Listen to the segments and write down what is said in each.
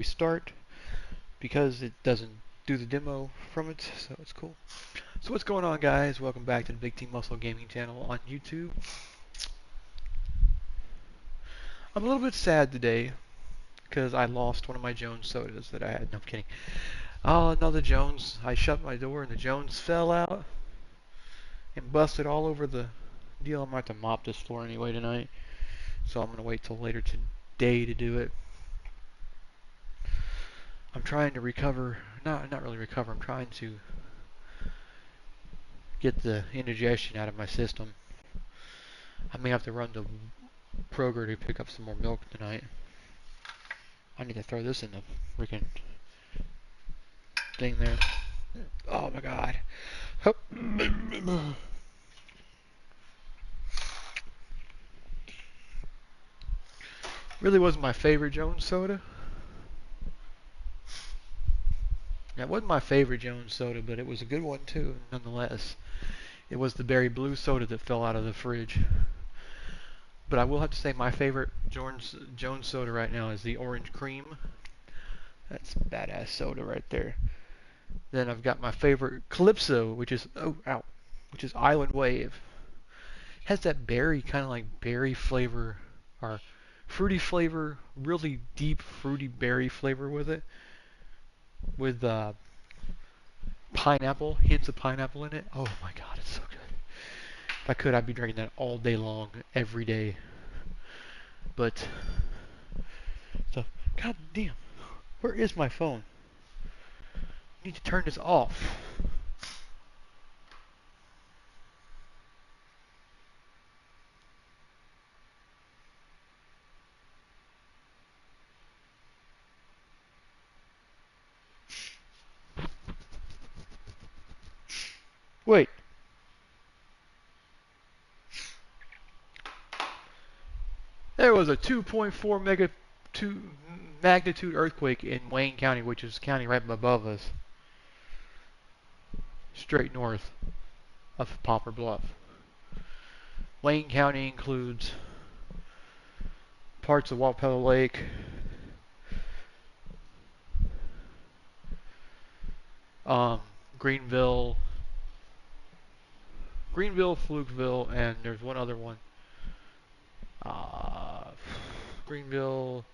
restart because it doesn't do the demo from it, so it's cool. So what's going on, guys? Welcome back to the Big Team Muscle Gaming channel on YouTube. I'm a little bit sad today because I lost one of my Jones sodas that I had. No, I'm kidding. Oh, another Jones. I shut my door and the Jones fell out and busted all over the deal. I'm going to have to mop this floor anyway tonight, so I'm going to wait till later today to do it. I'm trying to recover, not really recover, I'm trying to get the indigestion out of my system. I may have to run to Kroger to pick up some more milk tonight. I need to throw this in the freaking thing there. Oh my god. Really wasn't my favorite Jones soda. It wasn't my favorite Jones soda, but it was a good one too, nonetheless. It was the berry blue soda that fell out of the fridge. But I will have to say my favorite Jones soda right now is the orange cream. That's badass soda right there. Then I've got my favorite Calypso, which is which is Island Wave. Has that berry, kind of like berry flavor or fruity flavor, really deep fruity berry flavor with it, with pineapple, hints of pineapple in it. Oh my god, it's so good. If I could, I'd be drinking that all day long, every day. But so, god damn, where is my phone? I need to turn this off. Wait. There was a 2.4 magnitude earthquake in Wayne County, which is the county right above us, straight north of Poplar Bluff. Wayne County includes parts of Walpella Lake, Greenville, Flukeville, and there's one other one. Greenville,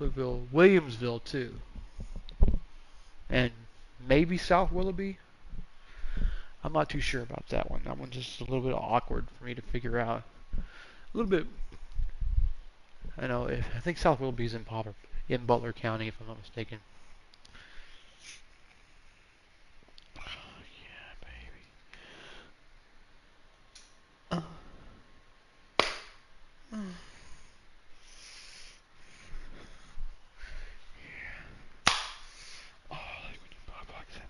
Flukeville, Williamsville too, and maybe South Willoughby. I'm not too sure about that one. That one's just a little bit awkward for me to figure out. A little bit. I know. I think South Willoughby's in Butler County, if I'm not mistaken. Yeah, baby. Oh, like when you pop like that,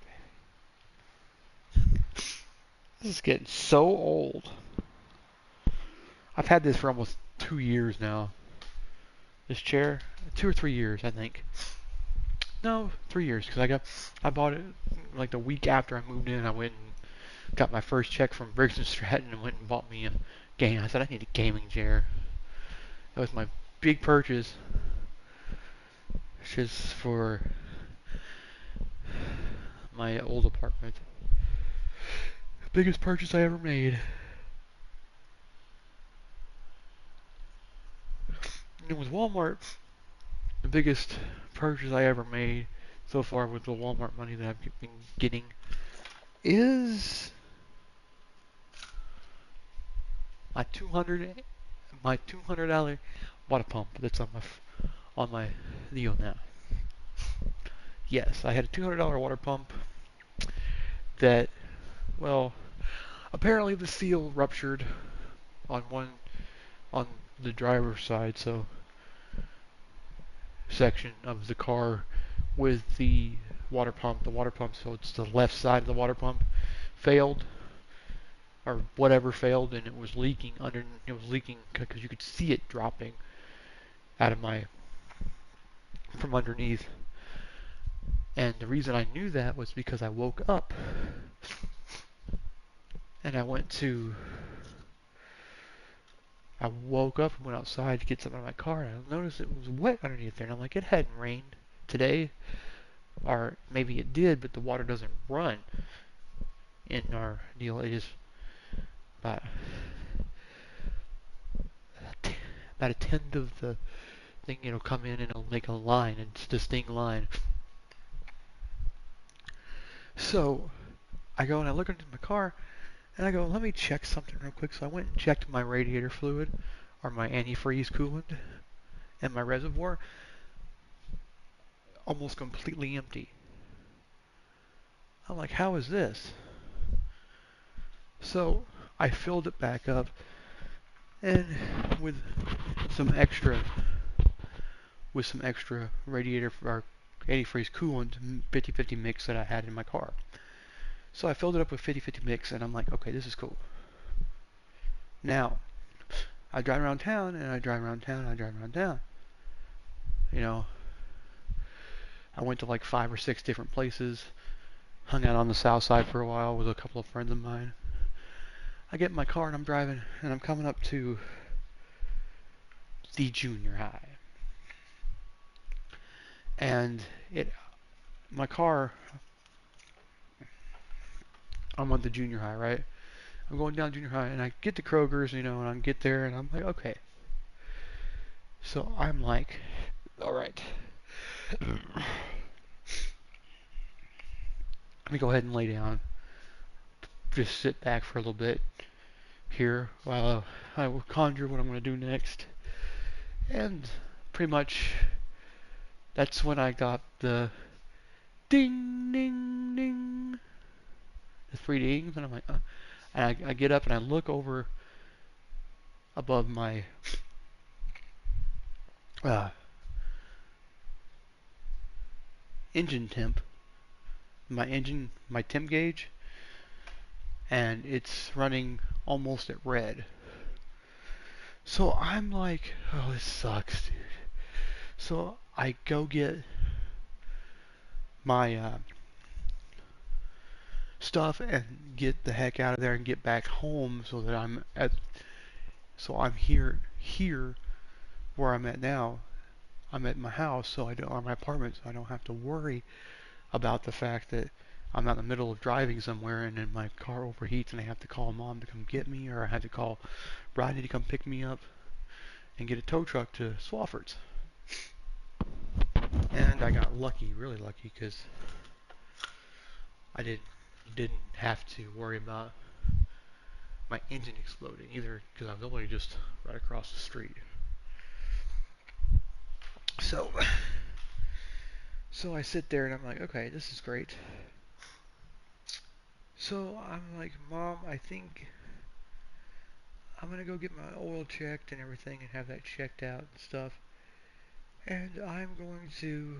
baby. This is getting so old. I've had this for almost 2 years now. This chair, 2 or 3 years, I think. No, 3 years, because I bought it like the week after I moved in. I went and got my first check from Briggs and Stratton and went and bought me a game. I said I need a gaming chair. That was my big purchase. Just for my old apartment. Biggest purchase I ever made. And with Walmart, the biggest purchase I ever made so far with the Walmart money that I've been getting is my $200 water pump that's on my deal now. Yes, I had a $200 water pump that, well, apparently the seal ruptured on the driver's side, so section of the car with the water pump, so it's the left side of the water pump failed, or whatever failed, and it was leaking because you could see it dropping out of from underneath. And the reason I knew that was because I woke up and I went to I woke up and went outside to get something out of my car, and I noticed it was wet underneath there. And I'm like, it hadn't rained today, or maybe it did, but the water doesn't run in our deal. It is about about a tenth of the thing. It'll come in and it'll make a line, and it's a distinct line. So I go and I look into my car, and I go, let me check something real quick. So I went and checked my radiator fluid, or my antifreeze coolant, and my reservoir, almost completely empty. I'm like, how is this? So I filled it back up, and with some extra radiator or antifreeze coolant 50-50 mix that I had in my car. So I filled it up with 50-50 mix, and I'm like, okay, this is cool. Now I drive around town, and I drive around town, and I drive around town. You know, I went to like 5 or 6 different places, hung out on the south side for a while with a couple of friends of mine. I get in my car and I'm driving, and I'm coming up to the junior high. And my car, I'm at the junior high, right? I'm going down junior high, and I get to Kroger's, and I get there, and I'm like, okay. So I'm like, all right. Let me go ahead and lay down. Just sit back for a little bit here while I will conjure what I'm going to do next. And pretty much that's when I got the ding, ding, ding. The 3 dings, and I'm like, and I get up and I look over above my engine temp, my temp gauge, and it's running almost at red. So I'm like, oh, this sucks, dude. So I go get my stuff and get the heck out of there and get back home so that I'm here where I'm at now. I'm at my house, or my apartment, so I don't have to worry about the fact that I'm out in the middle of driving somewhere and then my car overheats and I have to call mom to come get me, or I have to call Rodney to come pick me up and get a tow truck to Swafford's. And I got lucky, really lucky, because I didn't have to worry about my engine exploding either, because I was only just right across the street. So I sit there and I'm like, okay, this is great. So I'm like, Mom, I think I'm gonna go get my oil checked and everything and have that checked out and stuff. And I'm going to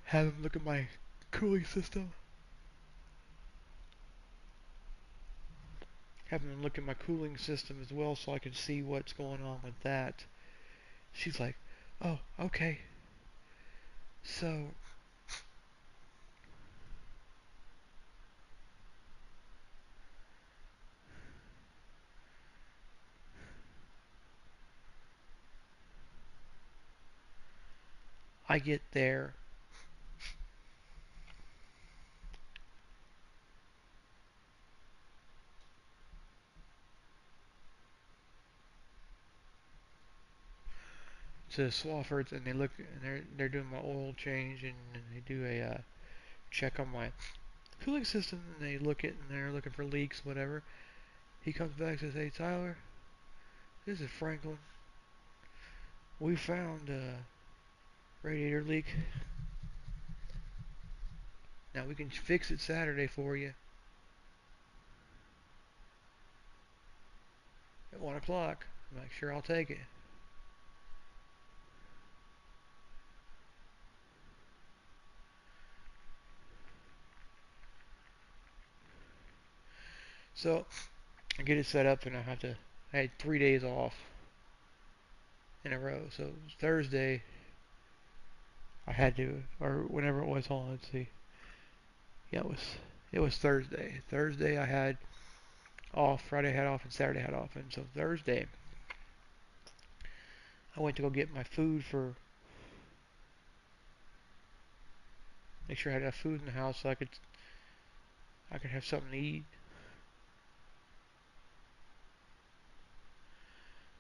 have him look at my cooling system. Have him look at my cooling system as well so I can see what's going on with that. She's like, oh, okay. So I get there. To Swafford's, and they look, and they're doing my oil change, and they do a check on my cooling system, and they look at, and they're looking for leaks, whatever. He comes back and says, hey Tyler, this is Franklin. We found a radiator leak. Now we can fix it Saturday for you at 1 o'clock. I'm like, sure, I'll take it. So I get it set up, and I had 3 days off in a row. So Thursday, I had to, or whenever it was, hold on, let's see. Yeah, it was Thursday. Thursday I had off. Friday had off and Saturday had off. And so Thursday, I went to go get my food for, make sure I had enough food in the house so I could have something to eat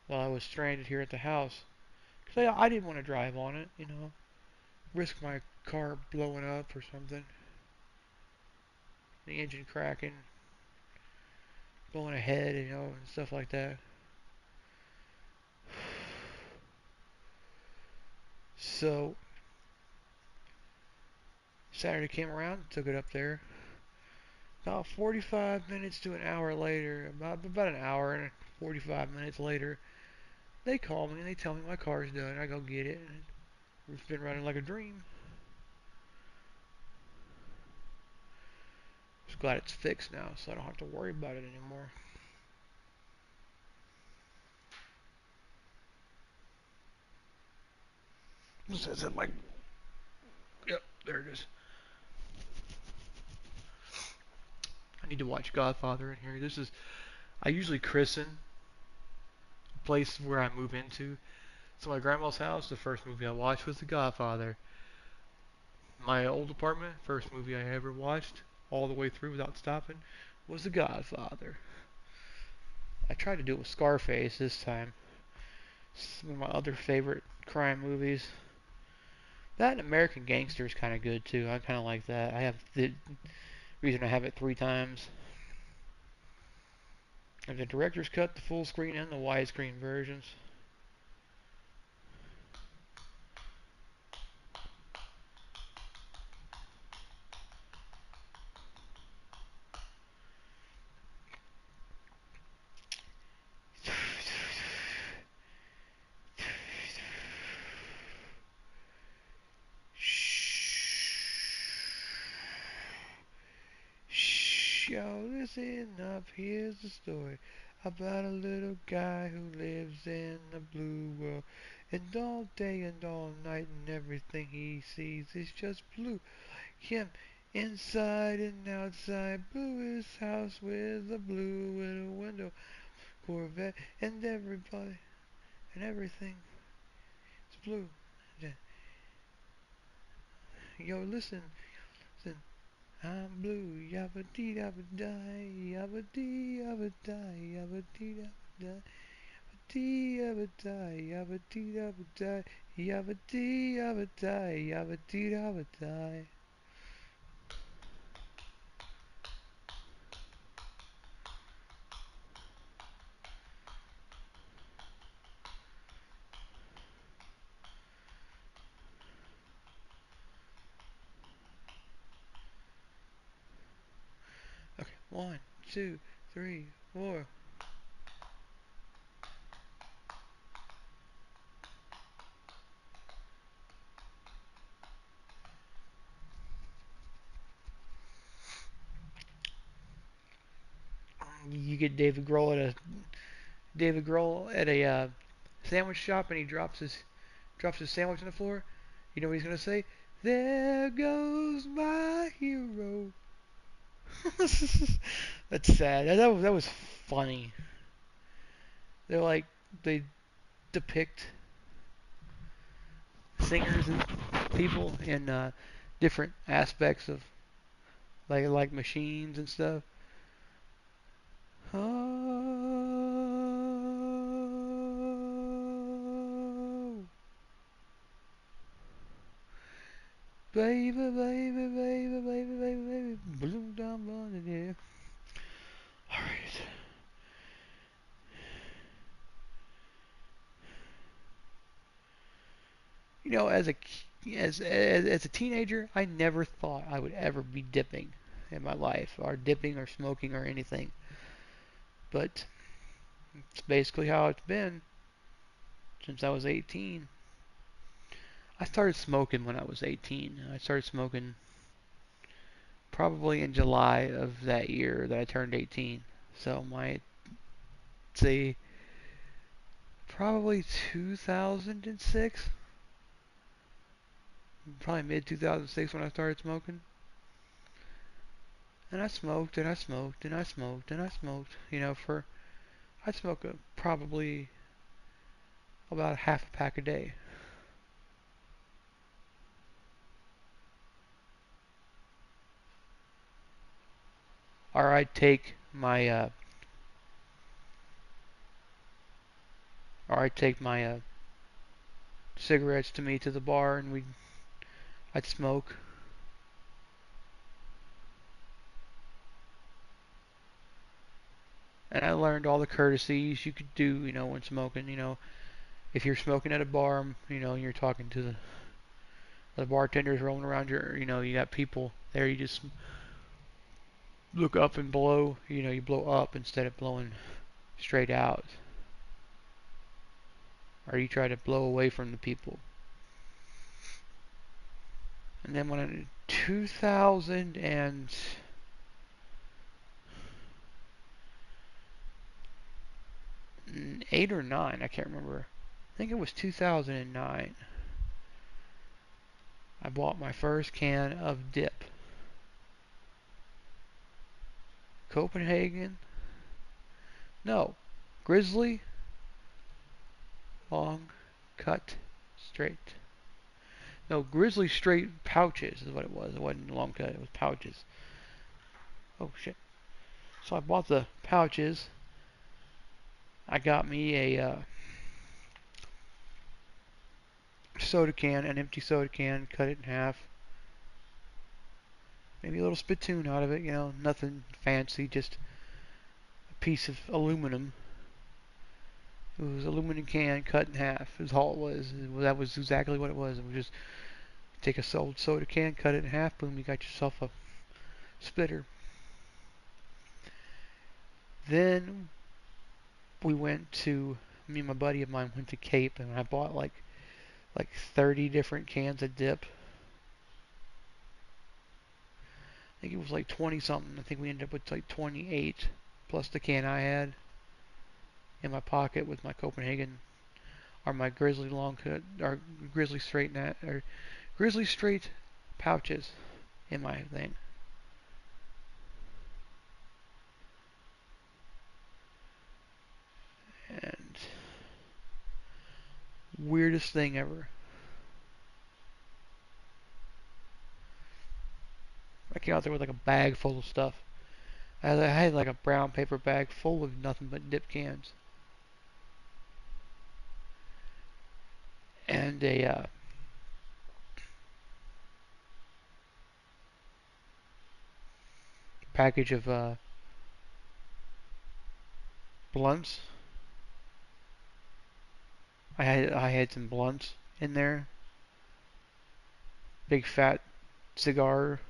while I was stranded here at the house. Because I didn't want to drive on it, risk my car blowing up or something, the engine cracking, going ahead, and stuff like that. So Saturday came around, took it up there. About 45 minutes to an hour later, about an hour and 45 minutes later, they call me and they tell me my car's done. I go get it, and it's been running like a dream. Just glad it's fixed now, so I don't have to worry about it anymore. Is it like? Yep, there it is. I need to watch Godfather in here. I usually christen a place where I move into. So my grandma's house, the first movie I watched was The Godfather. My old apartment, first movie I ever watched all the way through without stopping was The Godfather. I tried to do it with Scarface this time. It's one of my other favorite crime movies. That and American Gangster is kind of good too. I kind of like that. I have the reason I have it 3 times. And the director's cut, the full screen, and the widescreen versions. Yo, listen up, here's the story about a little guy who lives in a blue world. And all day and all night and everything he sees is just blue. Him, inside and outside, blue his house with a blue little window, Corvette, and everybody, and everything is blue. Yo, listen, listen. I'm blue, yabba dee dabba die, yabba dee yabba die, yabba dee dabba die, yabba die, yabba dee dabba die, yabba dee yabba die, yabba dee dabba die. Okay, 1, 2, 3, 4. You get David Grohl at a sandwich shop, and he drops his sandwich on the floor. You know what he's gonna say? There goes my hero. That's sad. That was funny. They're like they depict singers and people in different aspects of like machines and stuff. Oh, baby, baby, baby, baby, baby, baby, bloom down on it, yeah. All right. As a teenager, I never thought I would ever be dipping in my life, or dipping, or smoking, or anything. But it's basically how it's been since I was 18. I started smoking when I was 18. I started smoking probably in July of that year that I turned 18. So might say probably 2006, probably mid 2006 when I started smoking. And I smoked, and I smoked, and I smoked, and I smoked. You know, I'd smoke probably about half a pack a day. Or I'd take my cigarettes to me to the bar, and I'd smoke. And I learned all the courtesies you could do, you know, when smoking. You know, if you're smoking at a bar, you know, and you're talking to the bartenders rolling around you know, you got people there, you just look up and blow. You know, you blow up instead of blowing straight out. Or you try to blow away from the people. And then when in 2008 or 9, I can't remember. I think it was 2009. I bought my first can of dip. Copenhagen? No. Grizzly? Long, cut, straight. No, Grizzly straight pouches is what it was. It wasn't long cut, it was pouches. Oh shit. So I bought the pouches. I got me a soda can, an empty soda can, cut it in half. Maybe a little spittoon out of it, you know, nothing fancy, just a piece of aluminum. It was an aluminum can cut in half, is all it was. That was exactly what it was. It was just take a soda can, cut it in half, boom, you got yourself a splitter. Then me and my buddy of mine went to Cape, and I bought like 30 different cans of dip. I think it was like 20 something. I think we ended up with like 28 plus the can I had in my pocket with my Copenhagen or my Grizzly long cut or Grizzly straight or Grizzly straight pouches in my thing. And weirdest thing ever. I came out there with like a bag full of stuff. I had like a brown paper bag full of nothing but dip cans. And a package of blunts. I had some blunts in there. Big fat cigar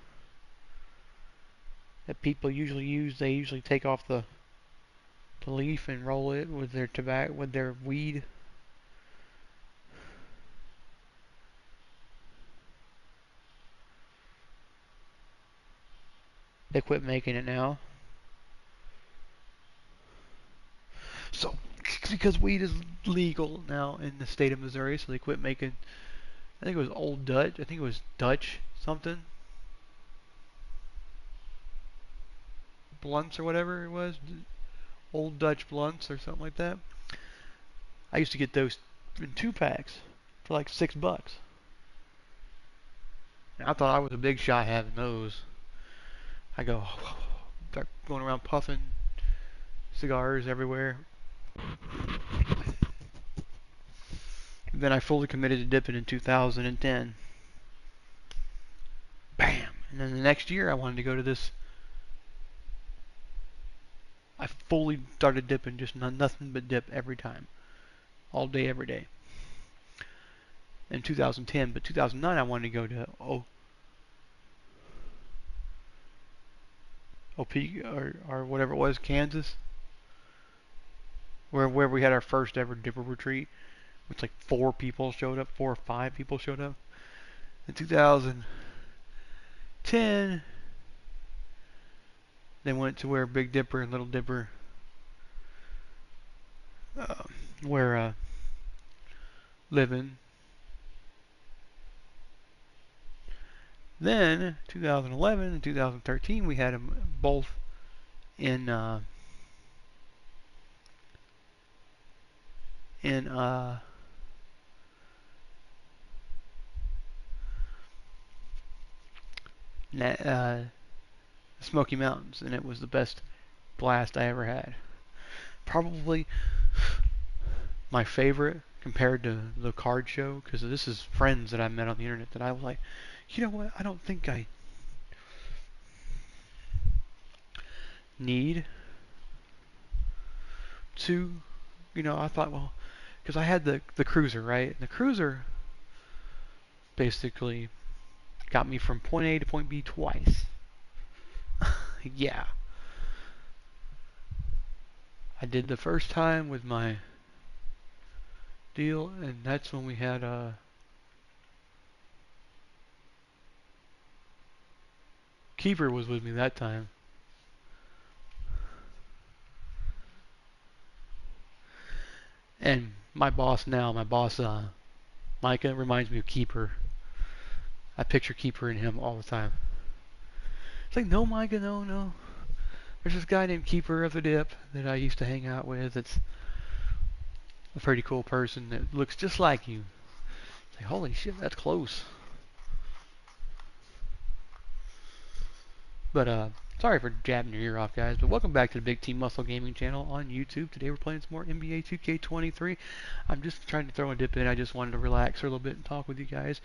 that people usually use. They usually take off the leaf and roll it with their tobacco, with their weed. They quit making it now. So, because weed is legal now in the state of Missouri, so they quit making. I think it was Old Dutch. I think it was Dutch something blunts or whatever it was. Old Dutch blunts or something like that. I used to get those in 2 packs for like $6. And I thought I was a big shot having those. I go, start going around puffing cigars everywhere. Then I fully committed to dipping in 2010. Bam! And then the next year I wanted to go to this. I fully started dipping, just nothing but dip every time. All day, every day. In 2010, but 2009 I wanted to go to OP or whatever it was, Kansas, where we had our first ever dipper retreat. Which like 4 or 5 people showed up. In 2010, they went to where Big Dipper and Little Dipper uh, were living. Then 2011 and 2013 we had them both in in Smoky Mountains, and it was the best blast I ever had. Probably my favorite compared to the card show, because this is friends that I met on the internet that I was like, you know what, I don't think I need to, I thought, well, because I had the cruiser, right? And the cruiser basically got me from point A to point B twice. Yeah. I did the first time with my deal, and that's when we had Keeper was with me that time. And my boss Micah, reminds me of Keeper. I picture Keeper and him all the time. It's like, no, Micah, no. There's this guy named Keeper of the Dip that I used to hang out with. It's a pretty cool person that looks just like you. It's like, holy shit, that's close. But sorry for jabbing your ear off, guys. But welcome back to the Big Team Muscle Gaming channel on YouTube. Today we're playing some more NBA2K23. I'm just trying to throw a dip in. I just wanted to relax for a little bit and talk with you guys,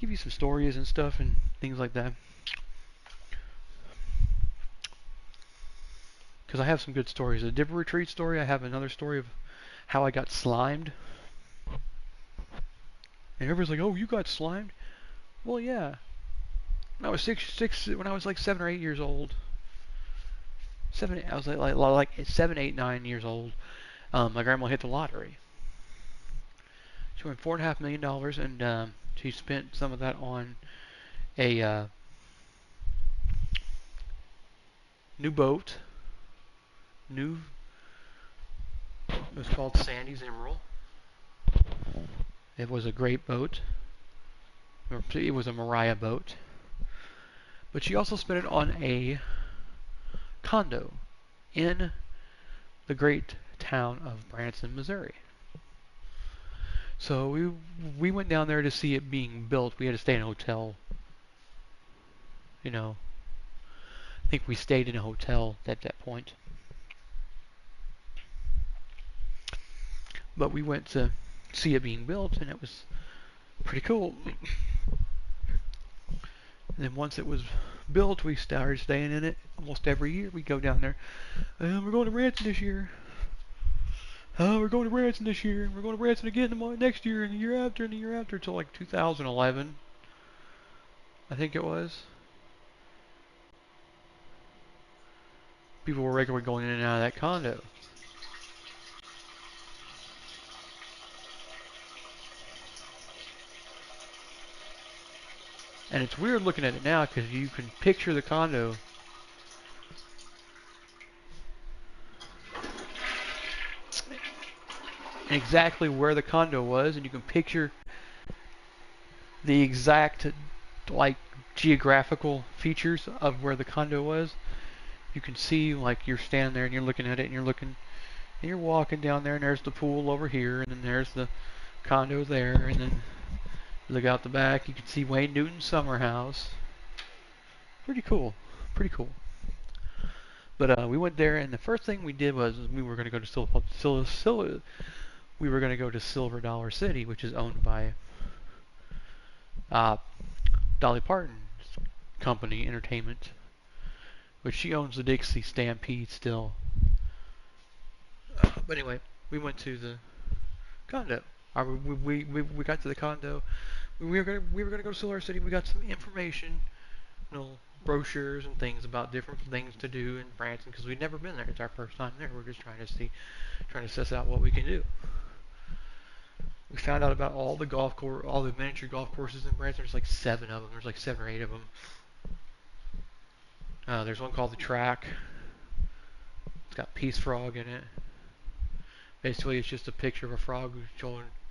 give you some stories and stuff and things like that. Because I have some good stories. A Dipper Retreat story. I have another story of how I got slimed. And everybody's like, "Oh, you got slimed?" Well, yeah. When I was when I was like 7 or 8 years old. I was like 7, 8, 9 years old. My grandma hit the lottery. She won $4.5 million, and she spent some of that on a new boat. It was called Sandy's Emerald. It was a great boat. It was a Mariah boat. But she also spent it on a condo in the great town of Branson, Missouri. So we went down there to see it being built. We had to stay in a hotel. I think we stayed in a hotel at that point. But we went to see it being built, and it was pretty cool. And then once it was built, we started staying in it almost every year. We'd go down there. We're going to Branson this year. We're going to Branson this year. We're going to Branson again next year, and the year after, and the year after, until like 2011, I think it was. People were regularly going in and out of that condo. And it's weird looking at it now because you can picture the condo exactly where the condo was, and you can picture the exact geographical features of where the condo was. You can see you're standing there and you're looking at it and you're walking down there, and there's the pool over here, and then there's the condo there, and then you look out the back, you can see Wayne Newton's summer house. Pretty cool. But we went there, and the first thing we did was we were going to go to Silver Dollar City, which is owned by Dolly Parton's company, Entertainment, which she owns the Dixie Stampede still. But anyway, we went to the condo. We got to the condo. We were gonna go to Silver City. We got some information, brochures and things about different things to do in Branson because we'd never been there. It's our first time there. We're just trying to suss out what we can do. We found out about all the miniature golf courses in Branson. There's like 7 of them. There's like 7 or 8 of them. There's one called the Track. It's got Peace Frog in it. Basically, it's just a picture of a frog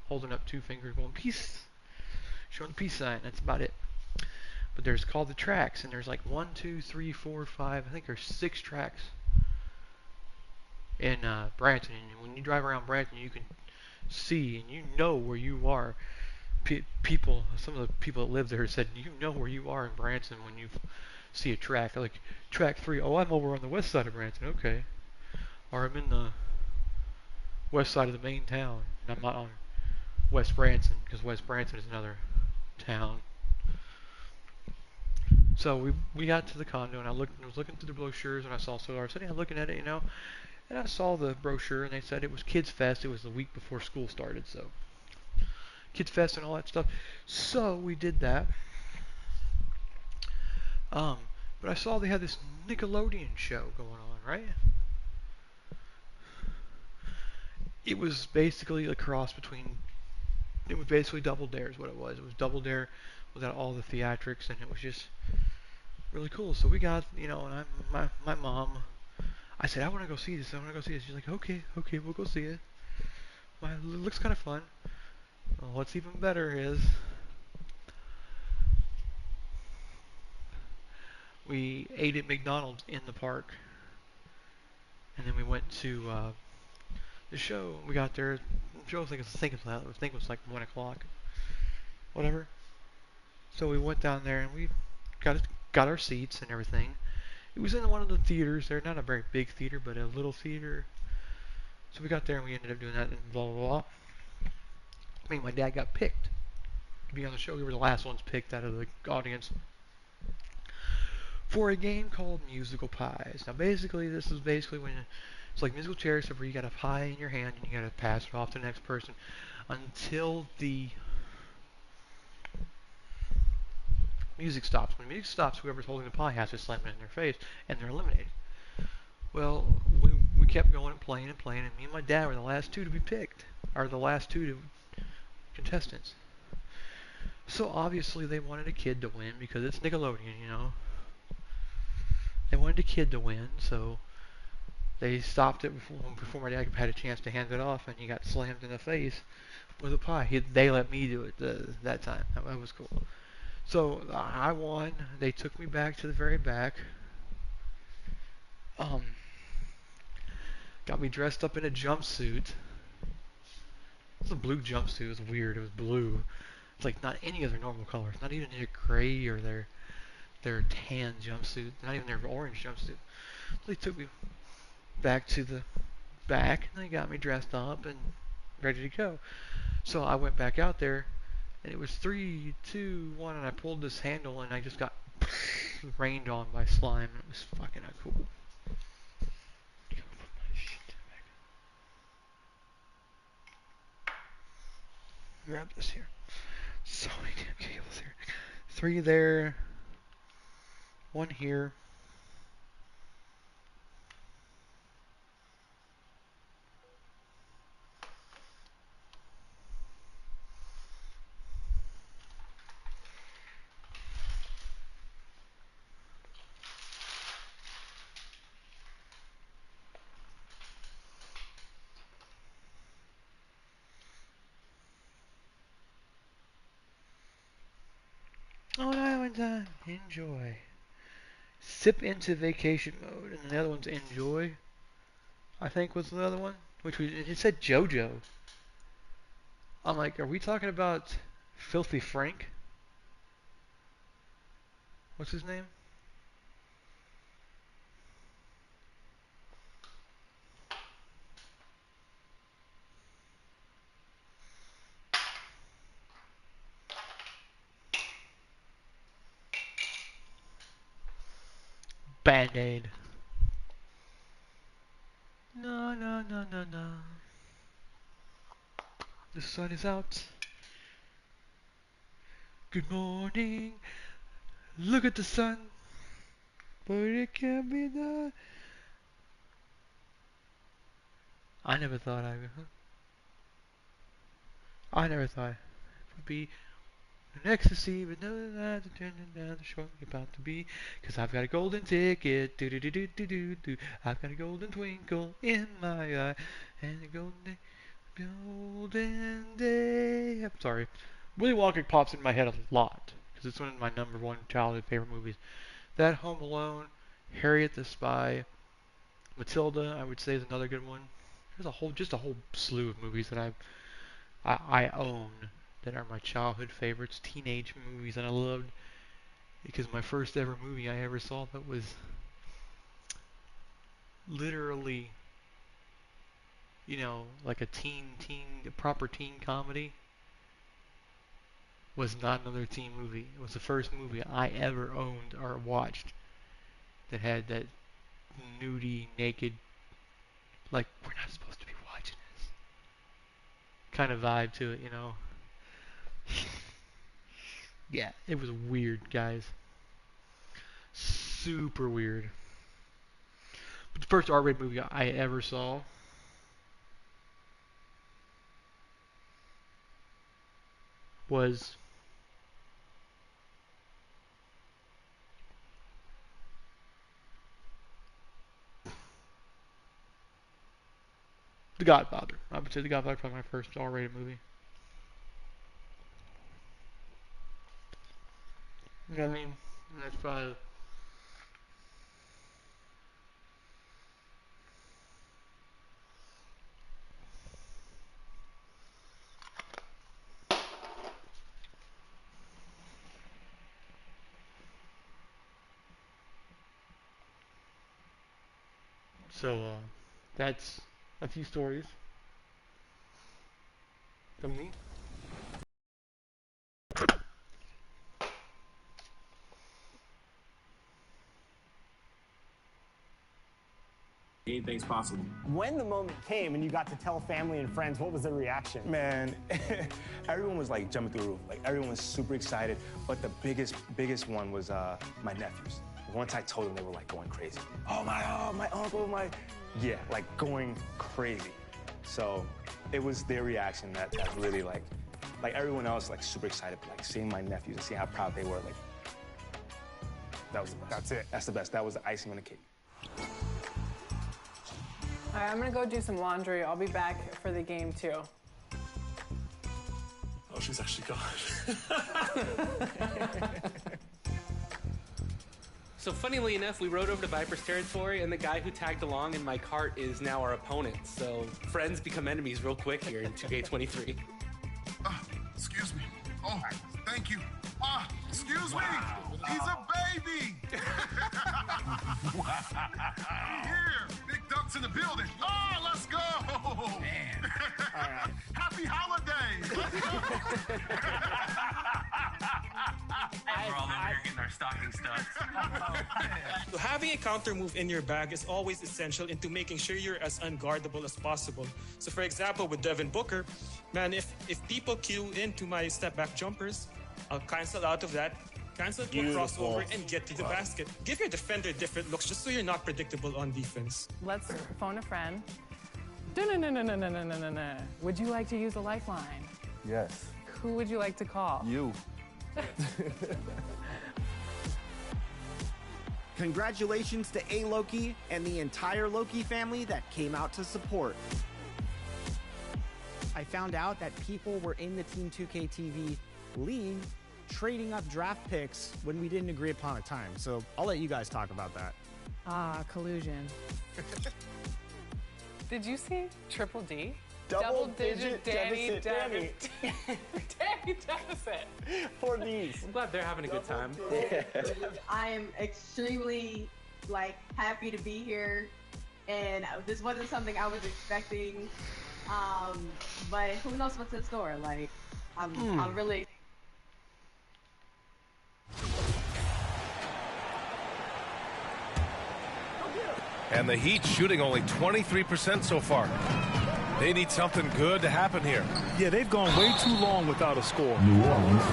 holding up 2 fingers, going peace, showing the peace sign. That's about it. But there's called the tracks, and there's like 1, 2, 3, 4, 5. I think there's 6 tracks in Branson. And when you drive around Branson, you can see and you know where you are. People, some of the people that live there said you know where you are in Branson when you see a track. Like track 3, oh, I'm over on the west side of Branson, okay. Or I'm in the west side of the main town, and I'm not on West Branson, because West Branson is another town. So we got to the condo, and I was looking through the brochures, and I saw Solar City. I'm looking at it, and I saw the brochure, and they said it was Kids Fest. It was the week before school started, so Kids Fest and all that stuff. So we did that. Um, but I saw they had this Nickelodeon show going on, right? It was basically a cross between. It was basically Double Dare is what it was. It was Double Dare without all the theatrics, and it was just really cool. So we got, and my mom, I said, I want to go see this. I want to go see this. She's like, okay, we'll go see it. Well, it looks kind of fun. Well, what's even better is we ate at McDonald's in the park, and then we went to the show. We got there. The show, I think it was like 1 o'clock, whatever. So we went down there and we got got our seats and everything. It was in one of the theaters there, not a very big theater, but a little theater. So we got there and we ended up doing that and blah blah blah. I mean, my dad got picked to be on the show. We were the last ones picked out of the audience for a game called Musical Pies. Now, basically, this is basically when it's like musical chairs, where you got a pie in your hand and you got to pass it off to the next person until the music stops. When music stops, whoever's holding the pie has to slam it in their face, and they're eliminated. Well, we kept going and playing, and me and my dad were the last two to be picked, or the last two contestants. So obviously they wanted a kid to win because it's Nickelodeon. They wanted a kid to win, so they stopped it before my dad had a chance to hand it off, and he got slammed in the face with a pie. They let me do it that time. That was cool. So I won. They took me back to the very back. Um, got me dressed up in a jumpsuit. It was a blue jumpsuit. It was weird. It was blue. It's like not any of their normal colors. Not even their gray or their tan jumpsuit. Not even their orange jumpsuit. So they took me back to the back, and they got me dressed up and ready to go. So I went back out there, and it was 3, 2, 1, and I pulled this handle, and I just got rained on by slime. It was fucking cool. Grab this here. So many damn cables here. 3 there, 1 here. On island time, enjoy. Sip into vacation mode, and the other one's enjoy. I think was the other one, it said JoJo. I'm like, are we talking about Filthy Frank? What's his name? Band-Aid. No, no, no, no, no. The sun is out. Good morning. Look at the sun. But it can't be done. I never thought it would be an ecstasy, but no, that's turning down the short you're about to be. Cause I've got a golden ticket. Do do do do do do do. I've got a golden twinkle in my eye. And a golden day. I'm sorry. Willy Wonka pops in my head a lot. because it's one of my #1 childhood favorite movies. That, Home Alone, Harriet the Spy, Matilda, I would say, is another good one. There's just a whole slew of movies that I own that are my childhood favorites, teenage movies that I loved, because my first ever movie I ever saw that was literally, like a proper teen comedy was not another teen movie. It was the first movie I ever owned or watched that had that nudie, naked, like, we're not supposed to be watching this kind of vibe to it, Yeah, it was weird, guys. Super weird. But the first R-rated movie I ever saw was The Godfather. I would say The Godfather was probably my first R-rated movie. You know what I mean? And that's probably... So, that's a few stories from me. Anything's possible. When the moment came and you got to tell family and friends, what was their reaction? Man, everyone was like jumping through the roof. Like everyone was super excited. But the biggest one was my nephews. Once I told them, they were like going crazy. Oh my uncle, yeah, like going crazy. So it was their reaction that really like everyone else like super excited, but like seeing my nephews and seeing how proud they were, like that was the best. That's it. That's the best. That was the icing on the cake. All right, I'm gonna go do some laundry. I'll be back for the game too. Oh, she's actually gone. So funnily enough, we rode over to Viper's territory, and the guy who tagged along in my cart is now our opponent. So friends become enemies real quick here in 2K23. Excuse me. Oh, thank you. Excuse me. He's a baby. Here, big ducks in the building. Oh, let's go. Man. All right. Happy holidays. Let's go. We're all over here getting our stocking stuffed. So having a counter move in your bag is always essential into making sure you're as unguardable as possible. So for example, with Devin Booker, man, if people queue into my step back jumpers, I'll cancel out of that, cancel to a crossover, and get to the basket. Give your defender different looks just so you're not predictable on defense. Let's phone a friend. No. Would you like to use a lifeline? Yes. Who would you like to call? You. Congratulations to A-Loki and the entire Loki family that came out to support. I found out that people were in the Team 2K TV league trading up draft picks when we didn't agree upon a time. So I'll let you guys talk about that. Collusion. Did you see Triple D? Double-digit Danny deficit. Danny deficit. For these. I'm glad they're having a good time. I am extremely happy to be here, and this wasn't something I was expecting. But who knows what's in store? I'm really. And the Heat shooting only 23% so far. They need something good to happen here. Yeah, they've gone way too long without a score. All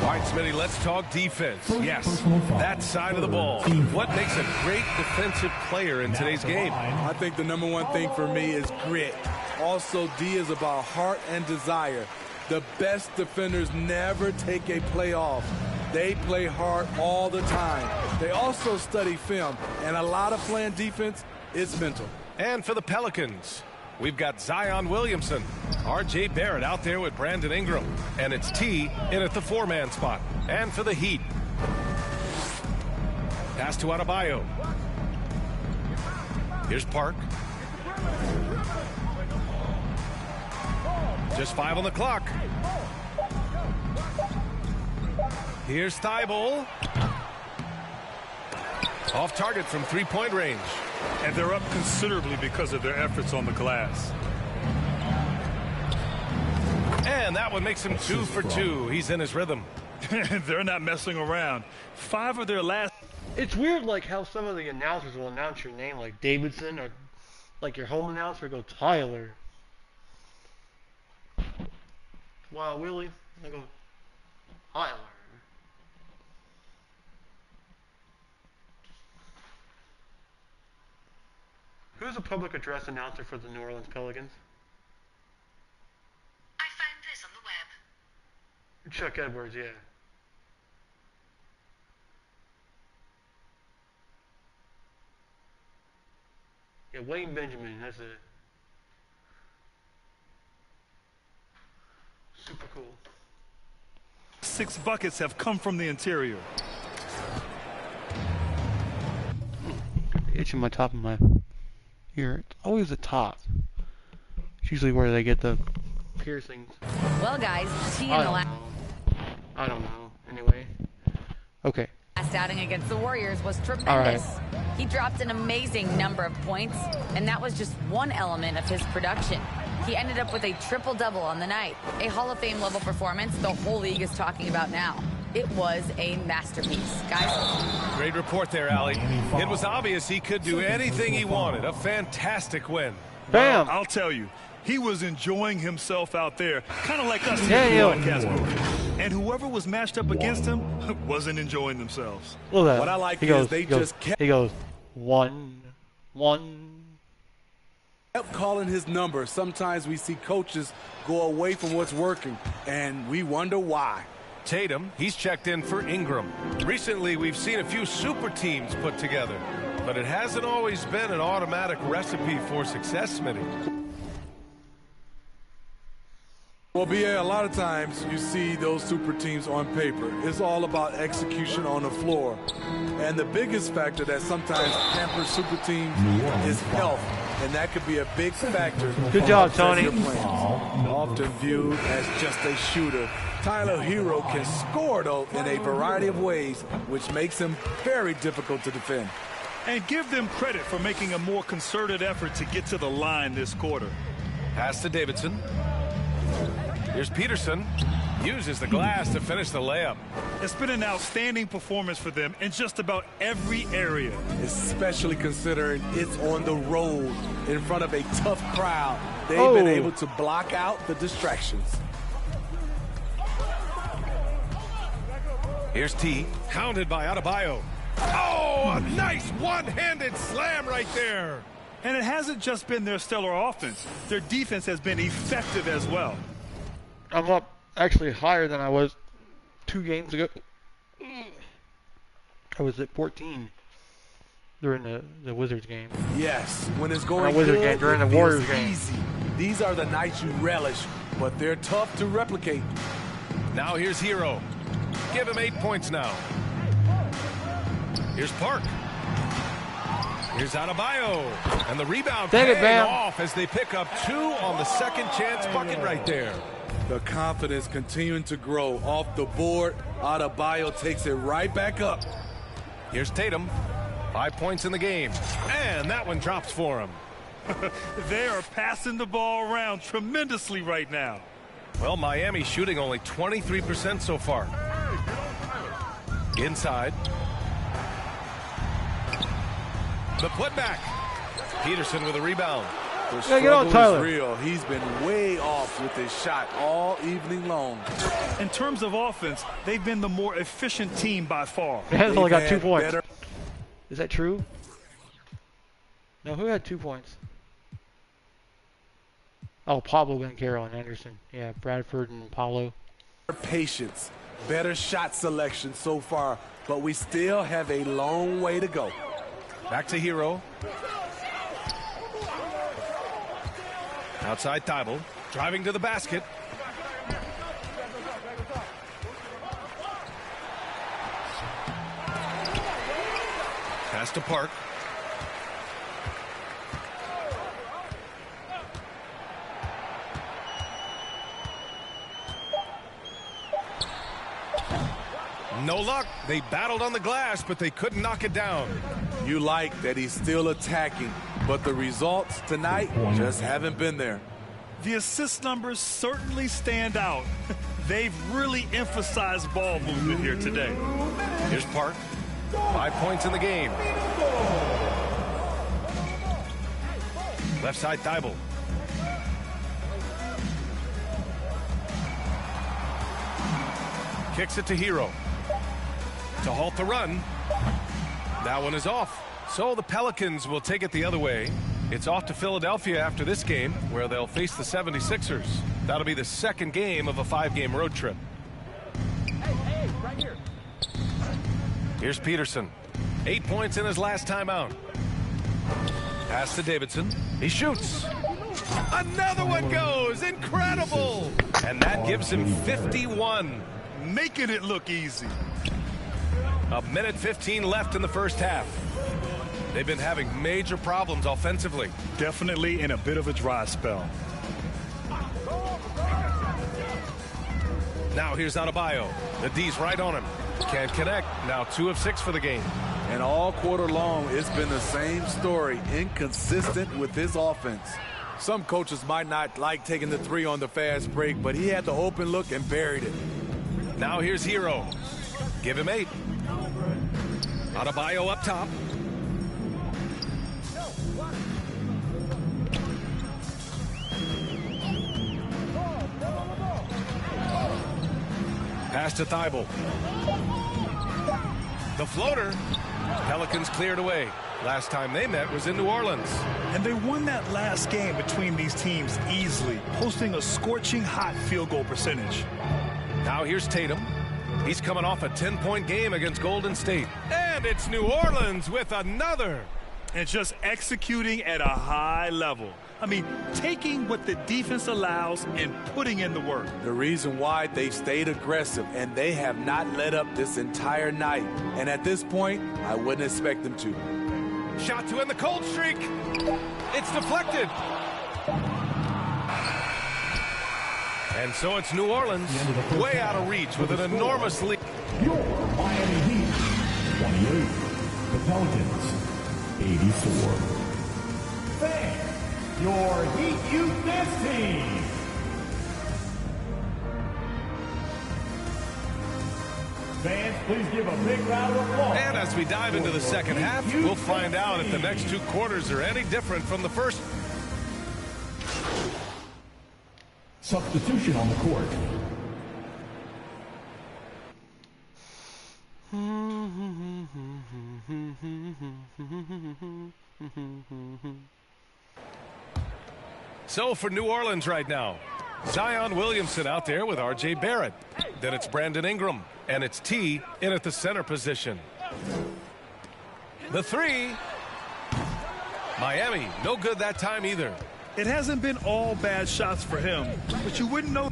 right, Smitty, let's talk defense. Yes, that side of the ball. What makes a great defensive player in today's game? I think the #1 thing for me is grit. Also, D is about heart and desire. The best defenders never take a play off. They play hard all the time. They also study film, and a lot of playing defense is mental. And for the Pelicans, we've got Zion Williamson, R.J. Barrett out there with Brandon Ingram, and it's T in at the 4-man spot. And for the Heat, Pass to Adebayo. Here's Park. Just 5 on the clock. Here's Thibault. Off target from three-point range. And they're up considerably because of their efforts on the glass. And that one makes him 2 for 2. He's in his rhythm. They're not messing around. 5 of their last. It's weird, like how some of the announcers will announce your name, like Davidson, or like your home announcer go Tyler. Wow, Willie, I go Tyler. Who's the public address announcer for the New Orleans Pelicans? I found this on the web. Chuck Edwards, yeah. Yeah, Wayne Benjamin, that's it. Super cool. 6 buckets have come from the interior. Itching my top of my ear. It's always the top. It's usually where they get the piercings. Well, guys, T in the last I don't know. Anyway. Okay. outing against the Warriors was tremendous. He dropped an amazing number of points, and that was just one element of his production. He ended up with a triple-double on the night, a Hall of Fame level performance the whole league is talking about now. It was a masterpiece, guys. Great report there, Allie. It was obvious he could do anything he wanted. A fantastic win. Bam! Well, I'll tell you, he was enjoying himself out there, kind of like us here Yeah, at the broadcast. And whoever was matched up against him wasn't enjoying themselves. Look at that. What I like he is goes, they he goes, just kept. He goes, one. Kept calling his number. Sometimes we see coaches go away from what's working, and we wonder why. Tatum, he's checked in for Ingram. Recently, we've seen a few super teams put together, but it hasn't always been an automatic recipe for success, Smitty. Well, BA, a lot of times you see those super teams on paper. It's all about execution on the floor. And the biggest factor that sometimes hampers super teams is health. And that could be a big factor. Good job, Tony. Often viewed as just a shooter, Tyler Hero can score, though, in a variety of ways, which makes him very difficult to defend. And give them credit for making a more concerted effort to get to the line this quarter. Pass to Davidson. Here's Peterson. Uses the glass to finish the layup. It's been an outstanding performance for them in just about every area. Especially considering it's on the road in front of a tough crowd. They've been able to block out the distractions. Here's T. Hounded by Adebayo. Oh, a nice one-handed slam right there. And it hasn't just been their stellar offense. Their defense has been effective as well. I'm up actually higher than I was 2 games ago. I was at 14 during the Wizards game. Yes, when it's going Wizards good, game, during the it Warriors feels game. easy. These are the nights you relish, but they're tough to replicate. Now here's Hero. Give him 8 points now. Here's Park. Here's Adebayo. And the rebound paying off as they pick up 2 on the second chance bucket right there. The confidence continuing to grow off the board. Adebayo takes it right back up. Here's Tatum. 5 points in the game. And that one drops for him. They are passing the ball around tremendously right now. Well, Miami's shooting only 23% so far. Inside. The putback. Peterson with a rebound. The struggle is real. He's been way off with his shot all evening long. In terms of offense, they've been the more efficient team by far. They only got 2 points. Is that true? No, who had 2 points? Oh, Pablo Banchero and Anderson. Yeah, Bradford and Paulo. Patience, better shot selection so far, but we still have a long way to go. Back to Hero. Outside Thibault, driving to the basket. Pass to Park. No luck. They battled on the glass, but they couldn't knock it down. You like that he's still attacking, but the results tonight just haven't been there. The assist numbers certainly stand out. They've really emphasized ball movement here today. Here's Park. 5 points in the game. Left side Thibault. Kicks it to Hero. To halt the run. That one is off. So the Pelicans will take it the other way. It's off to Philadelphia after this game, where they'll face the 76ers. That'll be the second game of a 5-game road trip. Hey, right here. Here's Peterson. 8 points in his last time out. Pass to Davidson. He shoots. Another one goes. Incredible. And that gives him 51. Making it look easy. A minute 15 left in the first half. They've been having major problems offensively. Definitely in a bit of a dry spell. Now here's Adebayo. The D's right on him. Can't connect. Now 2 of 6 for the game. And all quarter long, it's been the same story. Inconsistent with his offense. Some coaches might not like taking the 3 on the fast break, but he had the open look and buried it. Now here's Hero. Give him 8. Adebayo up top. Pass to Thibault. The floater. Pelicans cleared away. Last time they met was in New Orleans. And they won that last game between these teams easily, posting a scorching hot field goal percentage. Now here's Tatum. He's coming off a 10-point game against Golden State. And it's New Orleans with another. And just executing at a high level. I mean, taking what the defense allows and putting in the work. The reason why they've stayed aggressive, and they have not let up this entire night. And at this point, I wouldn't expect them to. Shot to end the cold streak. It's deflected. And so it's New Orleans way out of reach with an enormous lead. Your Miami Heat, 28. The Pelicans, 84. Thank your Heat Youth Dance Team. Fans, please give a big round of applause. And as we dive into the second half, we'll find out if the next 2 quarters are any different from the first. Substitution on the court. So for New Orleans right now, Zion Williamson out there with R.J. Barrett. Then it's Brandon Ingram, and it's T in at the center position. The 3. Miami, no good that time either. It hasn't been all bad shots for him, but you wouldn't know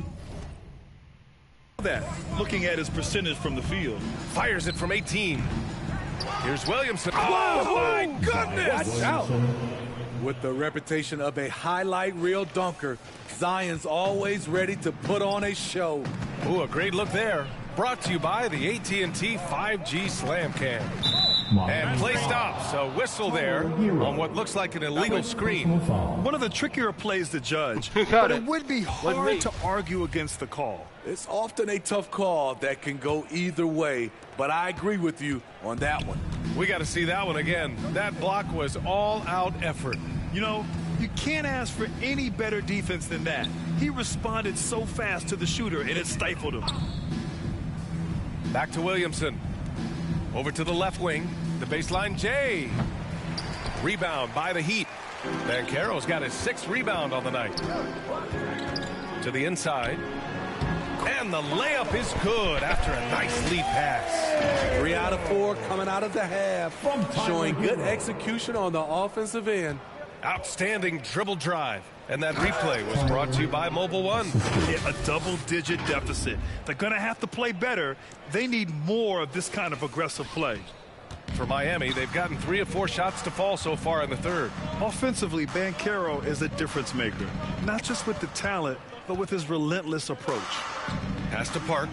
that looking at his percentage from the field. Fires it from 18. Here's Williamson. Oh, my goodness! Watch out. With the reputation of a highlight reel dunker, Zion's always ready to put on a show. Ooh, a great look there. Brought to you by the AT&T 5G Slam Cam. And play stops. A whistle there on what looks like an illegal screen. One of the trickier plays to judge, but it would be hard to argue against the call. It's often a tough call that can go either way, but I agree with you on that one. We got to see that one again. That block was all-out effort. You know, you can't ask for any better defense than that. He responded so fast to the shooter, and it stifled him. Back to Williamson. Over to the left wing. The baseline, Jay. Rebound by the Heat. Banchero's got his 6th rebound on the night. To the inside. And the layup is good after a nice lead pass. 3 out of 4 coming out of the half. Showing good execution on the offensive end. Outstanding dribble drive. And that replay was brought to you by Mobile One. A double-digit deficit. They're going to have to play better. They need more of this kind of aggressive play. for Miami. They've gotten 3 of 4 shots to fall so far in the third. Offensively, Banchero is a difference maker, not just with the talent, but with his relentless approach. Pass to Park.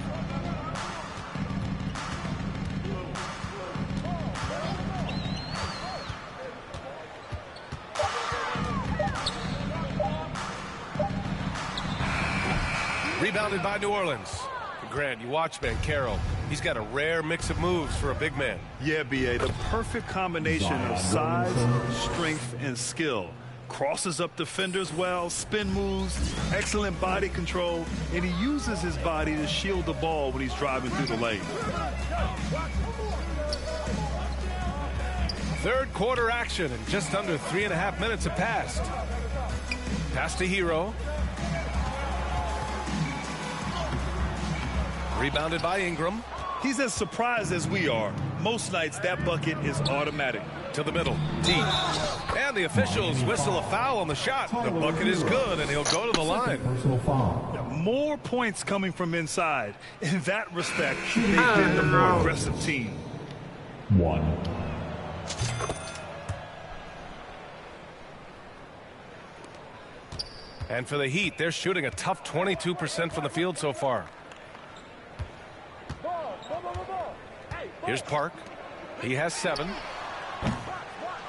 Rebounded by New Orleans. Grant, you watch Banchero. He's got a rare mix of moves for a big man. Yeah, B.A., the perfect combination of size, strength, and skill. Crosses up defenders well, spin moves, excellent body control, and he uses his body to shield the ball when he's driving through the lane. Third quarter action, and just under 3.5 minutes have passed. Pass to Hero. Rebounded by Ingram. He's as surprised as we are. Most nights, that bucket is automatic. To the middle. Deep. And the officials whistle a foul on the shot. The bucket is good, and he'll go to the line. More points coming from inside. In that respect, they've been the more aggressive team. 1. And for the Heat, they're shooting a tough 22% from the field so far. Here's Park. He has 7.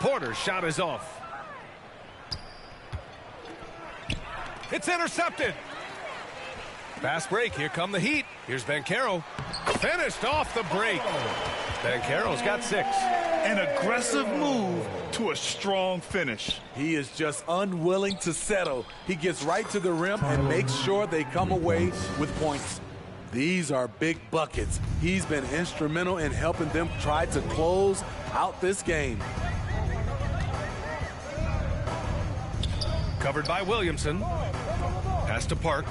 Porter's shot is off. It's intercepted. Fast break. Here come the Heat. Here's Banchero. Finished off the break. Banchero's got 6. An aggressive move to a strong finish. He is just unwilling to settle. He gets right to the rim and makes sure they come away with points. These are big buckets. He's been instrumental in helping them try to close out this game. Covered by Williamson. Pass to Park.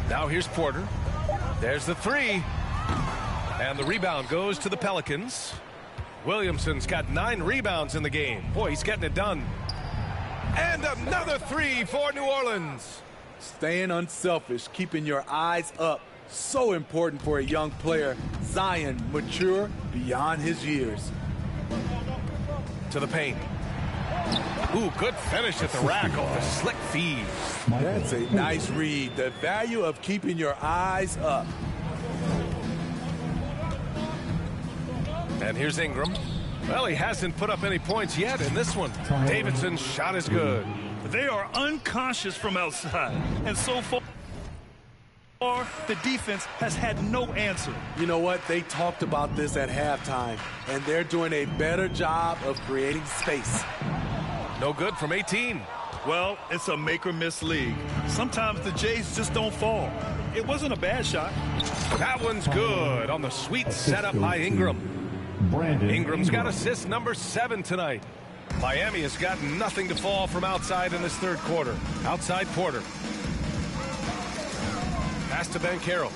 Now here's Porter. There's the 3. And the rebound goes to the Pelicans. Williamson's got 9 rebounds in the game. Boy, he's getting it done. And another 3 for New Orleans. Staying unselfish, keeping your eyes up. So important for a young player. Zion, mature beyond his years. To the paint. Ooh, good finish at the rack off the slick feed. That's a nice read. The value of keeping your eyes up. And here's Ingram. Well, he hasn't put up any points yet in this one. Davidson's shot is good. They are unconscious from outside, and so far, the defense has had no answer. You know what? They talked about this at halftime, and they're doing a better job of creating space. No good from 18. Well, it's a make-or-miss league. Sometimes the Jays just don't fall. It wasn't a bad shot. That one's good on the sweet setup by Ingram. Ingram's got assist number 7 tonight. Miami has got nothing to fall from outside in this third quarter. Outside Porter. Pass to Banchero.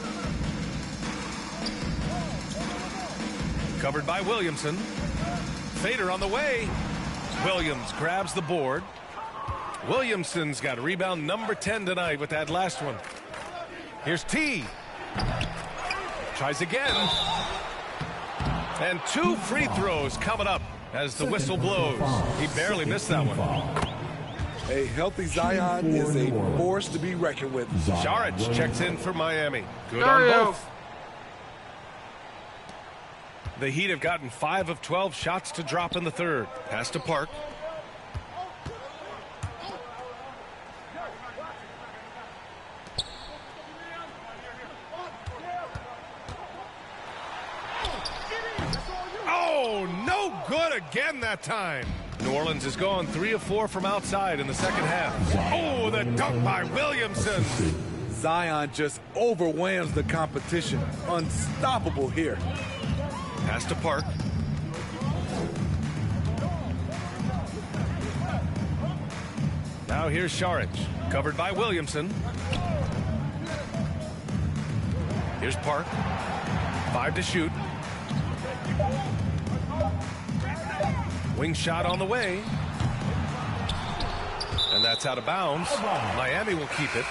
Covered by Williamson. Fader on the way. Williams grabs the board. Williamson's got rebound number 10 tonight with that last one. Here's T. Tries again. And 2 free throws coming up as the whistle blows. He barely missed that one. A healthy Zion is a force to be reckoned with. Saric checks in for Miami. Good on both. The Heat have gotten 5 of 12 shots to drop in the third. Pass to Park. Oh, no good again that time. New Orleans is going 3 of 4 from outside in the second half. Oh, the dunk by Williamson. Zion just overwhelms the competition. Unstoppable here. Pass to Park. Now here's Saric, covered by Williamson. Here's Park. 5 to shoot. Wing shot on the way. And that's out of bounds. Miami will keep it.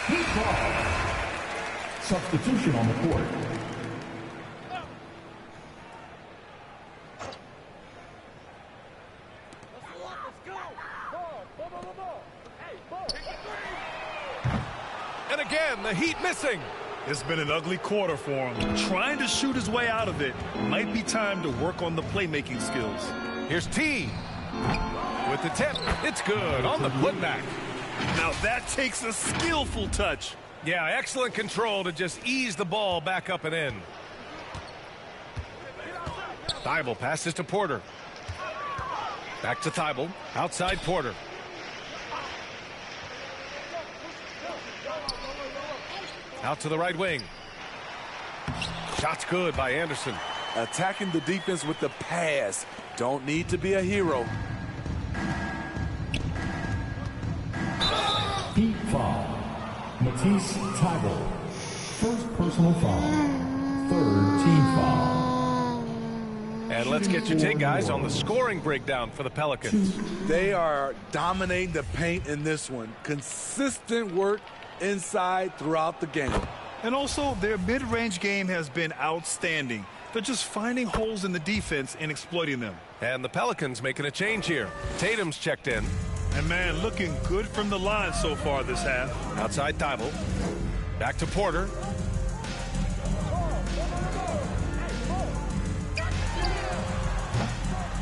Substitution on the court. And again, the Heat missing. It's been an ugly quarter for him. Trying to shoot his way out of it. Might be time to work on the playmaking skills. Here's T. With the tip, it's good on the putback. Now that takes a skillful touch. Yeah, excellent control to just ease the ball back up and in. Thibault passes to Porter. Back to Thibault. Outside Porter. Out to the right wing. Shot's good by Anderson. Attacking the defense with the pass. Don't need to be a hero. Heat foul. Matisse Thybulle. First personal foul. Third team foul. And let's get your take, guys, on the scoring breakdown for the Pelicans. They are dominating the paint in this one. Consistent work inside throughout the game. And also, their mid-range game has been outstanding. They're just finding holes in the defense and exploiting them. And the Pelicans making a change here. Tatum's checked in. And, man, looking good from the line so far this half. Outside Thibault. Back to Porter.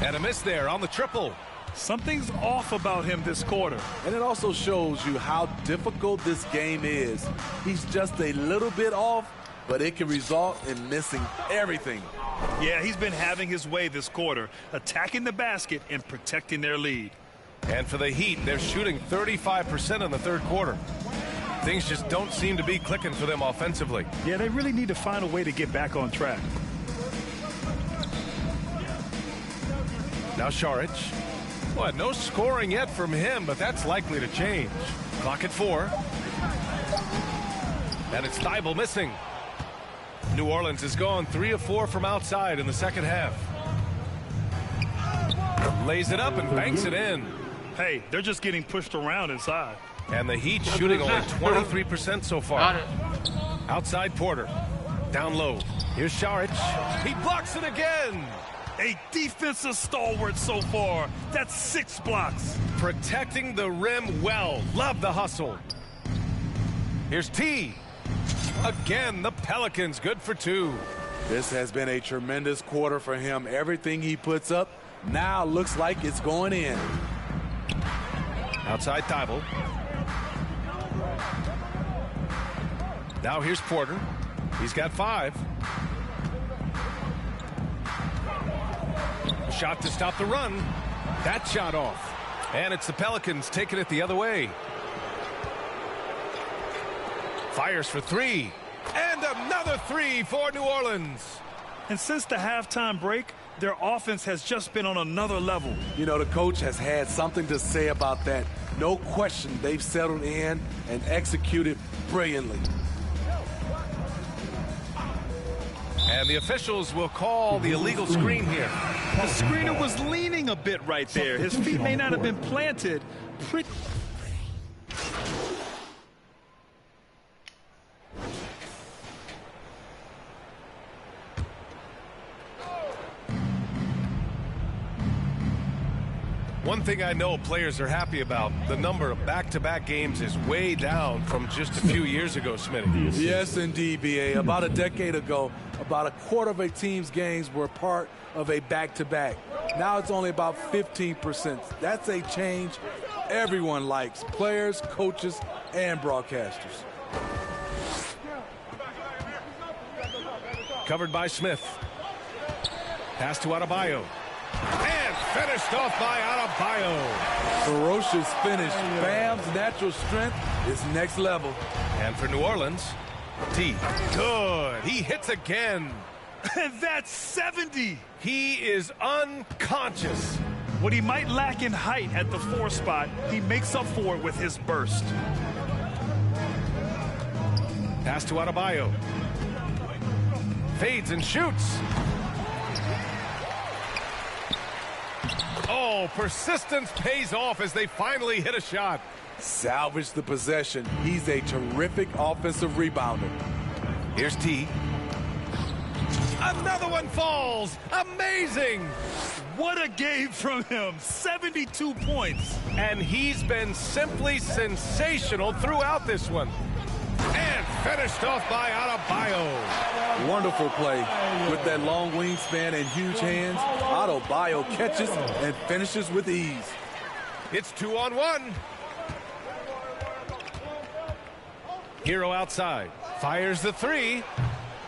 And a miss there on the triple. Something's off about him this quarter. And it also shows you how difficult this game is. He's just a little bit off, but it can result in missing everything. Yeah, he's been having his way this quarter, attacking the basket and protecting their lead. And for the Heat, they're shooting 35% in the third quarter. Things just don't seem to be clicking for them offensively. Yeah, they really need to find a way to get back on track. Now Šarić. Well, no scoring yet from him, but that's likely to change. Clock at 4. And it's Thybulle missing. New Orleans has gone 3 of 4 from outside in the second half. Lays it up and banks it in. Hey, they're just getting pushed around inside. And the Heat shooting only 23% so far. Outside Porter. Down low. Here's Šarić. He blocks it again. A defensive stalwart so far. That's 6 blocks. Protecting the rim well. Love the hustle. Here's T. Again, the Pelicans good for 2. This has been a tremendous quarter for him. Everything he puts up now looks like it's going in. Outside Thybulle. Now here's Porter. He's got 5. Shot to stop the run. That shot off. And it's the Pelicans taking it the other way. Fires for 3. And another 3 for New Orleans. And since the halftime break, their offense has just been on another level. You know, the coach has had something to say about that. No question, they've settled in and executed brilliantly. And the officials will call the illegal screen here. The screener was leaning a bit right there. His feet may not have been planted. One thing I know players are happy about, the number of back-to-back games is way down from just a few years ago, Smitty. Yes, indeed, B.A. About a decade ago, about a quarter of a team's games were part of a back-to-back. Now it's only about 15%. That's a change everyone likes, players, coaches, and broadcasters. Covered by Smith. Pass to Adebayo. And finished off by Adebayo. Ferocious finish. Bam's natural strength is next level. And for New Orleans, T. Good. He hits again. And that's 70. He is unconscious. What he might lack in height at the 4 spot, he makes up for it with his burst. Pass to Adebayo. Fades and shoots. Oh, persistence pays off as they finally hit a shot. Salvage the possession. He's a terrific offensive rebounder. Here's T. Another one falls. Amazing. What a game from him. 72 points. And he's been simply sensational throughout this one. And finished off by Adebayo. Wonderful play. With that long wingspan and huge hands, Adebayo catches and finishes with ease. It's 2-on-1. Hero outside. Fires the three.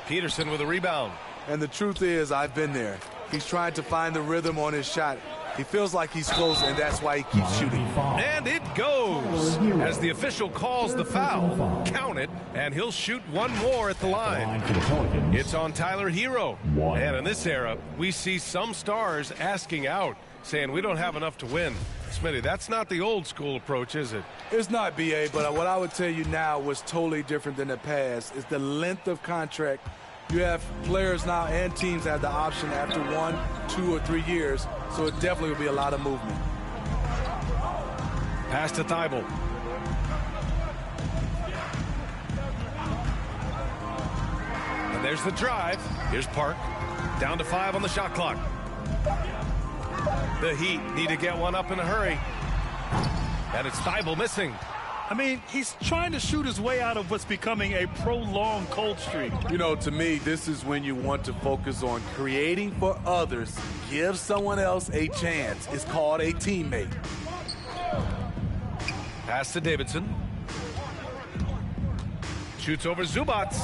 Peterson with a rebound. And the truth is, I've been there. He's trying to find the rhythm on his shot. He feels like he's close, and that's why he keeps shooting. And it goes. As the official calls the foul, count it, and he'll shoot one more at the line. It's on Tyler Hero. And in this era, we see some stars asking out, saying we don't have enough to win. Smitty, that's not the old school approach, is it? It's not, B.A., but what I would tell you now was totally different than the past. It's the length of contract. You have players now and teams have the option after 1, 2, or 3 years, so it definitely will be a lot of movement. Pass to Thibault. And there's the drive. Here's Park. Down to 5 on the shot clock. The Heat need to get one up in a hurry. And it's Thibault missing. I mean, he's trying to shoot his way out of what's becoming a prolonged cold streak. You know, to me, this is when you want to focus on creating for others. Give someone else a chance. It's called a teammate. Pass to Davidson. Shoots over Zubac.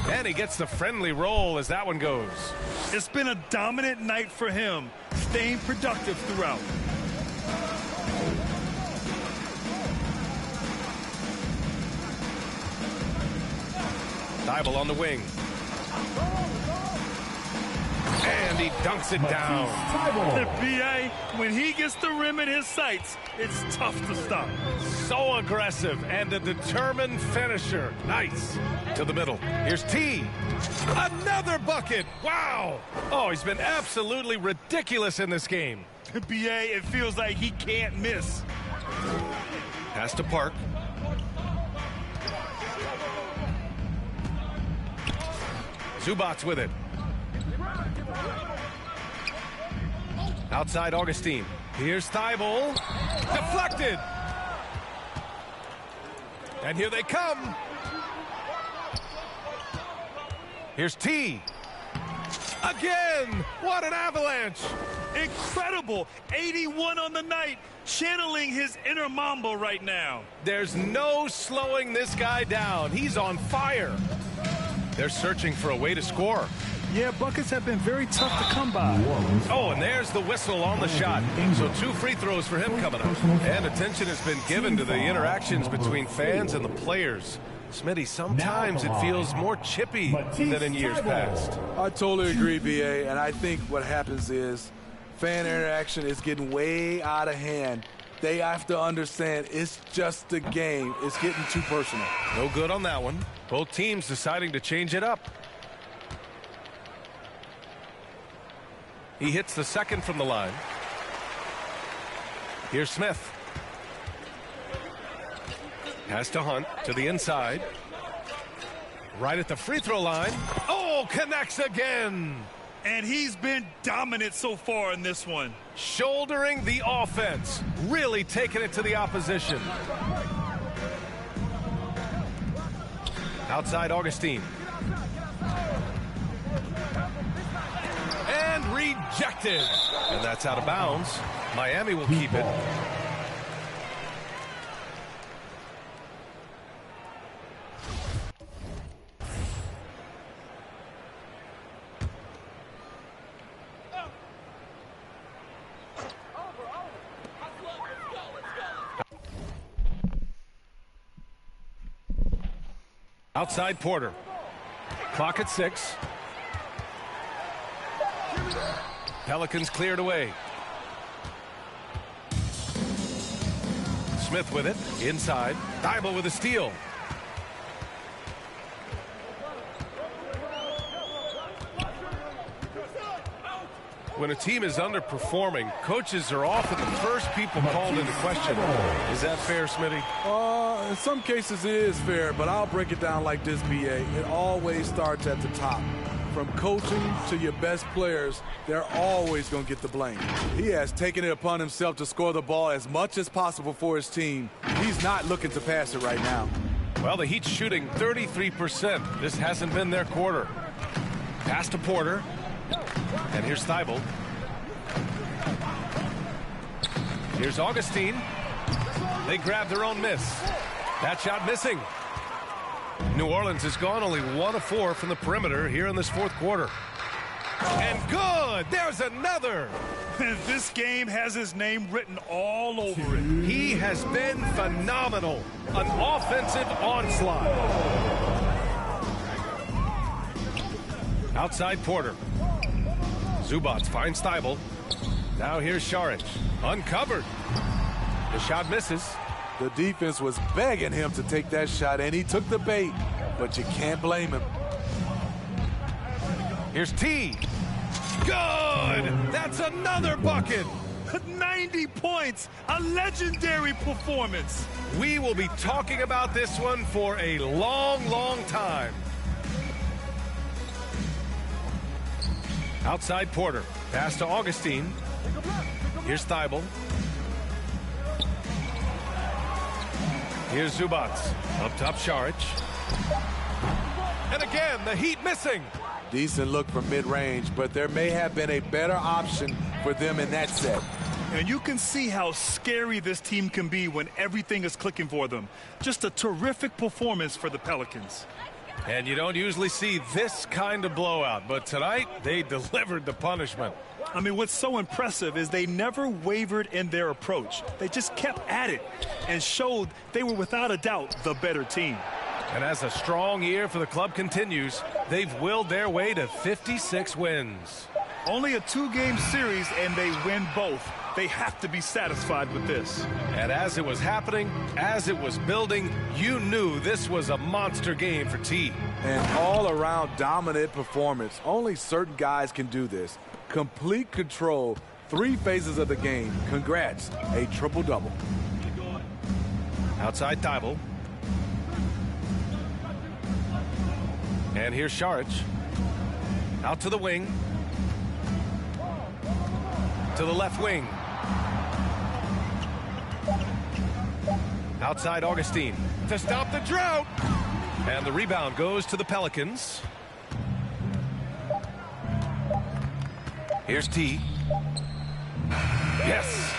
And he gets the friendly roll as that one goes. It's been a dominant night for him, staying productive throughout. Thibault on the wing. And he dunks it down. The BA, when he gets the rim in his sights, it's tough to stop. So aggressive and a determined finisher. Nice. To the middle. Here's T. Another bucket. Wow. Oh, he's been absolutely ridiculous in this game. The BA, it feels like he can't miss. Pass to Park. Zubac with it. Outside Augustine. Here's Thibault. Deflected. And here they come. Here's T. Again. What an avalanche. Incredible. 81 on the night. Channeling his inner Mambo right now. There's no slowing this guy down. He's on fire. They're searching for a way to score. Yeah, buckets have been very tough to come by. Oh, and there's the whistle on the shot. So 2 free throws for him coming up. And attention has been given to the interactions between fans and the players. Smitty, sometimes it feels more chippy than in years past. I totally agree, B.A., and I think what happens is fan interaction is getting way out of hand. They have to understand it's just a game. It's getting too personal. No good on that one. Both teams deciding to change it up. He hits the second from the line. Here's Smith. Pass to Hunt to the inside. Right at the free throw line. Oh, connects again. And he's been dominant so far in this one. Shouldering the offense. Really taking it to the opposition. Outside Augustine. And rejected. And that's out of bounds. Miami will keep it. Outside Porter. Clock at 6. Pelicans cleared away. Smith with it. Inside. Thibault with a steal. When a team is underperforming, coaches are often the first people called into question. Is that fair, Smitty? In some cases it is fair, but I'll break it down like this, BA. It always starts at the top. From coaching to your best players, they're always going to get the blame. He has taken it upon himself to score the ball as much as possible for his team. He's not looking to pass it right now. Well, the Heat's shooting 33%. This hasn't been their quarter. Pass to Porter. And here's Thibault. Here's Augustine. They grab their own miss. That shot missing. New Orleans has gone only 1 of 4 from the perimeter here in this fourth quarter. And good! There's another! This game has his name written all over it. He has been phenomenal. An offensive onslaught. Outside Porter. Zubac finds Thibault. Now here's Šarić. Uncovered. The shot misses. The defense was begging him to take that shot, and he took the bait, but you can't blame him. Here's T. Good! That's another bucket! 90 points! A legendary performance! We will be talking about this one for a long, long time. Outside Porter. Pass to Augustine. Here's Thibault. Here's Zubac. Up top, Šarić. And again, the Heat missing. Decent look from mid-range, but there may have been a better option for them in that set. And you can see how scary this team can be when everything is clicking for them. Just a terrific performance for the Pelicans. And you don't usually see this kind of blowout, but tonight they delivered the punishment. I mean, what's so impressive is they never wavered in their approach. They just kept at it and showed they were without a doubt the better team. And as a strong year for the club continues, they've willed their way to 56 wins. Only a 2-game series and they win both. They have to be satisfied with this. And as it was happening, as it was building, you knew this was a monster game for T. An all-around dominant performance. Only certain guys can do this. Complete control, 3 phases of the game. Congrats, a triple-double. Outside Thibault. And here's Šarić. Out to the wing. To the left wing. Outside Augustine to stop the drought. And the rebound goes to the Pelicans. Here's T. Yes.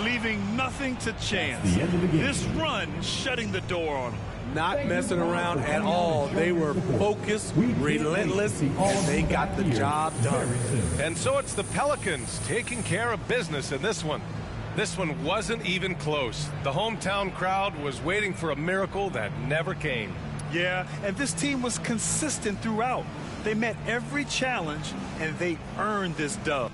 Leaving nothing to chance. This run shutting the door on them. Not messing around at all. They were focused, relentless, and they got the job done. And so it's the Pelicans taking care of business in this one. This one wasn't even close. The hometown crowd was waiting for a miracle that never came. Yeah, and this team was consistent throughout. They met every challenge, and they earned this dub.